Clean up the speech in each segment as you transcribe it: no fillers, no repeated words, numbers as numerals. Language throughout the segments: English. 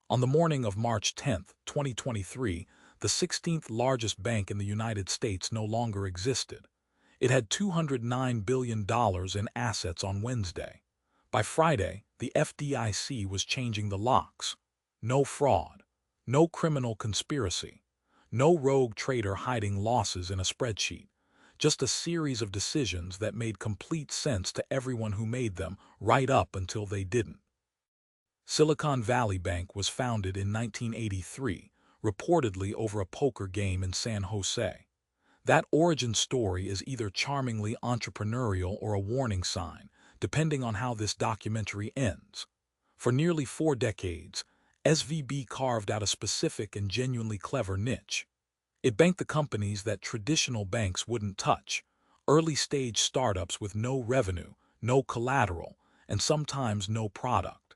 On the morning of March 10, 2023, the 16th largest bank in the United States no longer existed. It had $209 billion in assets on Wednesday. By Friday, the FDIC was changing the locks. No fraud, no criminal conspiracy, no rogue trader hiding losses in a spreadsheet. Just a series of decisions that made complete sense to everyone who made them, right up until they didn't. Silicon Valley Bank was founded in 1983, reportedly over a poker game in San Jose. That origin story is either charmingly entrepreneurial or a warning sign, depending on how this documentary ends. For nearly 4 decades, SVB carved out a specific and genuinely clever niche. It banked the companies that traditional banks wouldn't touch, early-stage startups with no revenue, no collateral, and sometimes no product.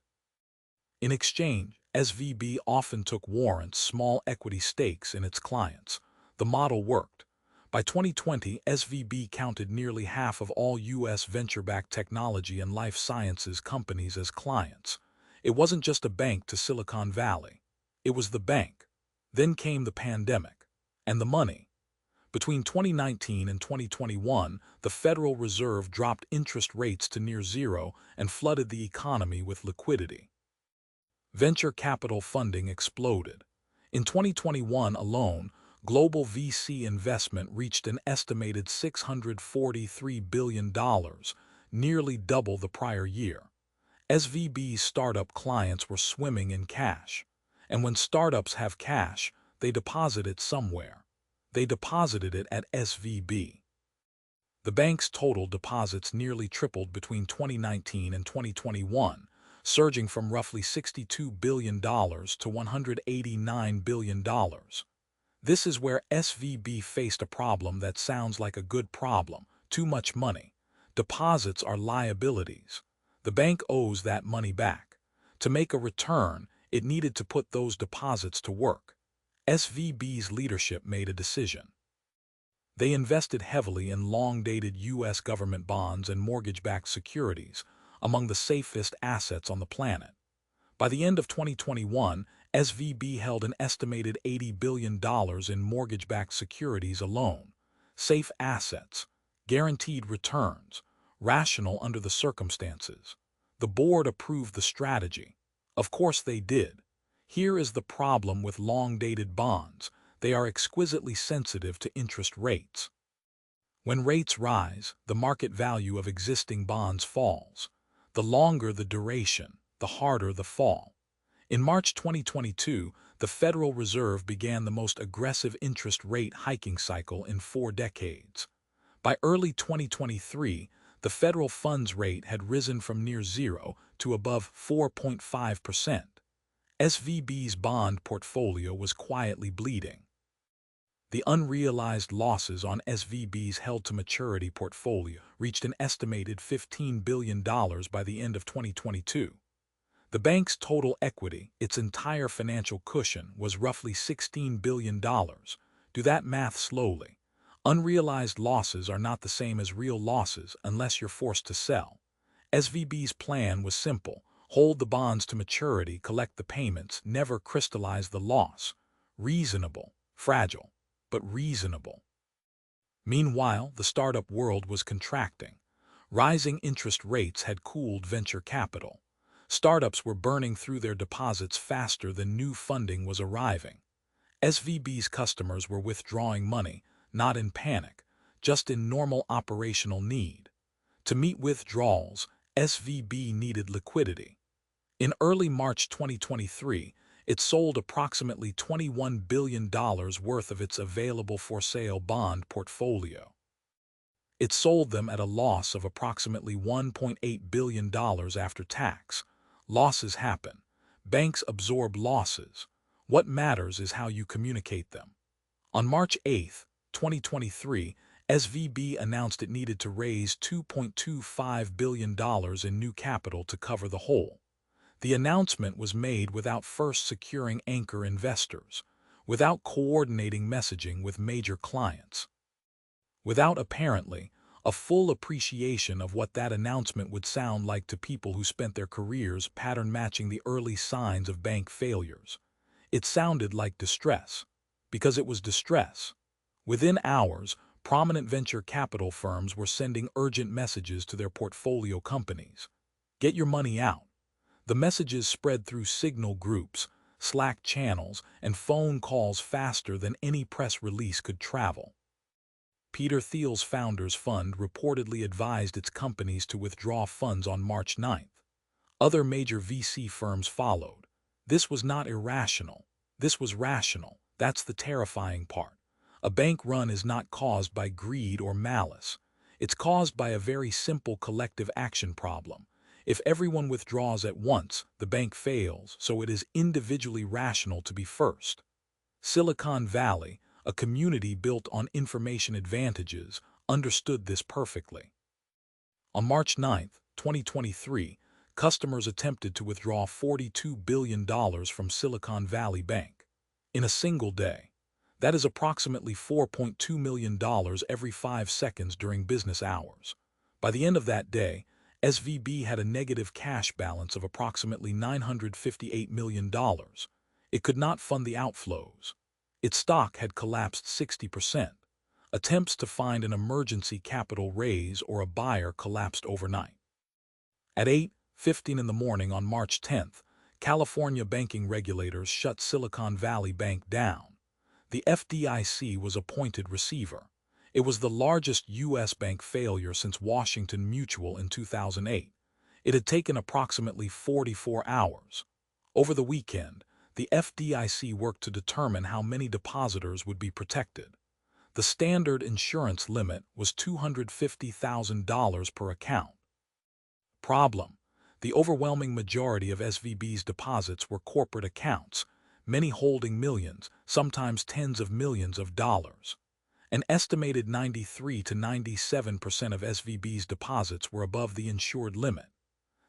In exchange, SVB often took warrants, small equity stakes in its clients. The model worked. By 2020, SVB counted nearly half of all U.S. venture-backed technology and life sciences companies as clients. It wasn't just a bank to Silicon Valley. It was the bank. Then came the pandemic. And the money. Between 2019 and 2021, the Federal Reserve dropped interest rates to near zero and flooded the economy with liquidity. Venture capital funding exploded. In 2021 alone, global VC investment reached an estimated $643 billion, nearly double the prior year. SVB's startup clients were swimming in cash. And when startups have cash, they deposit it somewhere. They deposited it at SVB. The bank's total deposits nearly tripled between 2019 and 2021, surging from roughly $62 billion to $189 billion. This is where SVB faced a problem that sounds like a good problem: too much money. Deposits are liabilities. The bank owes that money back. To make a return, it needed to put those deposits to work. SVB's leadership made a decision. They invested heavily in long-dated U.S. government bonds and mortgage-backed securities, among the safest assets on the planet. By the end of 2021, SVB held an estimated $80 billion in mortgage-backed securities alone. Safe assets, guaranteed returns, rational under the circumstances. The board approved the strategy. Of course they did. Here is the problem with long-dated bonds: they are exquisitely sensitive to interest rates. When rates rise, the market value of existing bonds falls. The longer the duration, the harder the fall. In March 2022, the Federal Reserve began the most aggressive interest rate hiking cycle in 4 decades. By early 2023, the federal funds rate had risen from near zero to above 4.5%. SVB's bond portfolio was quietly bleeding. The unrealized losses on SVB's held-to-maturity portfolio reached an estimated $15 billion by the end of 2022. The bank's total equity, its entire financial cushion, was roughly $16 billion. Do that math slowly. Unrealized losses are not the same as real losses unless you're forced to sell. SVB's plan was simple: hold the bonds to maturity, collect the payments, never crystallize the loss. Reasonable, fragile, but reasonable. Meanwhile, the startup world was contracting. Rising interest rates had cooled venture capital. Startups were burning through their deposits faster than new funding was arriving. SVB's customers were withdrawing money, not in panic, just in normal operational need. To meet withdrawals, SVB needed liquidity. In early March 2023, it sold approximately $21 billion worth of its available-for-sale bond portfolio. It sold them at a loss of approximately $1.8 billion after tax. Losses happen. Banks absorb losses. What matters is how you communicate them. On March 8, 2023, SVB announced it needed to raise $2.25 billion in new capital to cover the hole. The announcement was made without first securing anchor investors, without coordinating messaging with major clients, without apparently A full appreciation of what that announcement would sound like to people who spent their careers pattern-matching the early signs of bank failures. It sounded like distress, because it was distress. Within hours, prominent venture capital firms were sending urgent messages to their portfolio companies. Get your money out. The messages spread through Signal groups, Slack channels, and phone calls faster than any press release could travel. Peter Thiel's Founders Fund reportedly advised its companies to withdraw funds on March 9th. Other major VC firms followed. This was not irrational. This was rational. That's the terrifying part. A bank run is not caused by greed or malice. It's caused by a very simple collective action problem. If everyone withdraws at once, the bank fails, so it is individually rational to be first. Silicon Valley, a community built on information advantages, understood this perfectly. On March 9, 2023, customers attempted to withdraw $42 billion from Silicon Valley Bank. In a single day. That is approximately $4.2 million every 5 seconds during business hours. By the end of that day, SVB had a negative cash balance of approximately $958 million. It could not fund the outflows. Its stock had collapsed 60%. Attempts to find an emergency capital raise or a buyer collapsed overnight. At 8:15 in the morning on March 10th, California banking regulators shut Silicon Valley Bank down. The FDIC was appointed receiver. It was the largest U.S. bank failure since Washington Mutual in 2008. It had taken approximately 44 hours. Over the weekend, the FDIC worked to determine how many depositors would be protected. The standard insurance limit was $250,000 per account. Problem: the overwhelming majority of SVB's deposits were corporate accounts, many holding millions, sometimes tens of millions of dollars. An estimated 93 to 97% of SVB's deposits were above the insured limit.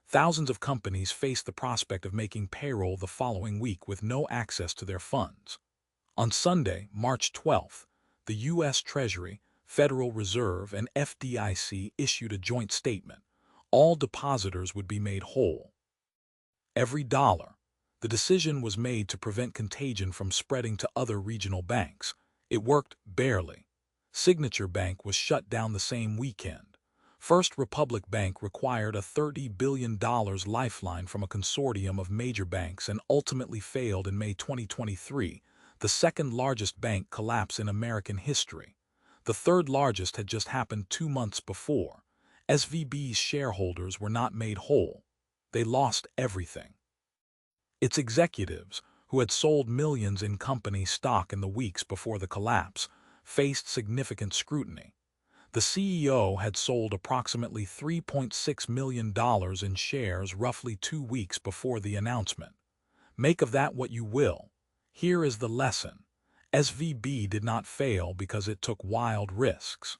Thousands of companies faced the prospect of making payroll the following week with no access to their funds. On Sunday, March 12th, the U.S. Treasury, Federal Reserve, and FDIC issued a joint statement. All depositors would be made whole. Every dollar. The decision was made to prevent contagion from spreading to other regional banks. It worked barely. Signature Bank was shut down the same weekend. First Republic Bank required a $30 billion lifeline from a consortium of major banks and ultimately failed in May 2023, the second largest bank collapse in American history. The third largest had just happened 2 months before. SVB's shareholders were not made whole. They lost everything. Its executives, who had sold millions in company stock in the weeks before the collapse, faced significant scrutiny. The CEO had sold approximately $3.6 million in shares roughly 2 weeks before the announcement. Make of that what you will. Here is the lesson. SVB did not fail because it took wild risks.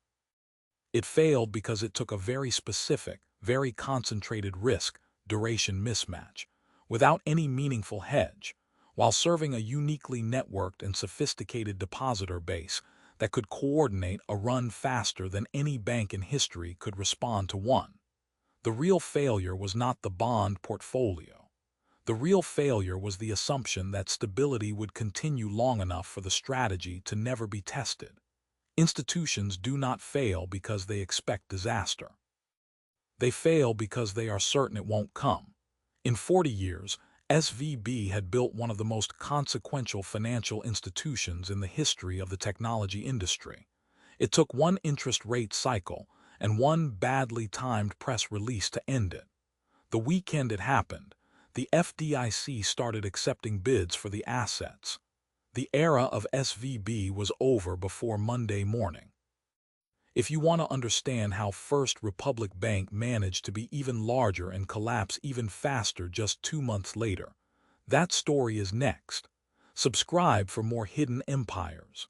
It failed because it took a very specific, very concentrated risk, duration mismatch, without any meaningful hedge, while serving a uniquely networked and sophisticated depositor base that could coordinate a run faster than any bank in history could respond to one. The real failure was not the bond portfolio. The real failure was the assumption that stability would continue long enough for the strategy to never be tested. Institutions do not fail because they expect disaster. They fail because they are certain it won't come. In 40 years, SVB had built one of the most consequential financial institutions in the history of the technology industry. It took one interest rate cycle and one badly timed press release to end it. The weekend it happened, the FDIC started accepting bids for the assets. The era of SVB was over before Monday morning. If you want to understand how First Republic Bank managed to be even larger and collapse even faster just 2 months later, that story is next. Subscribe for more hidden empires.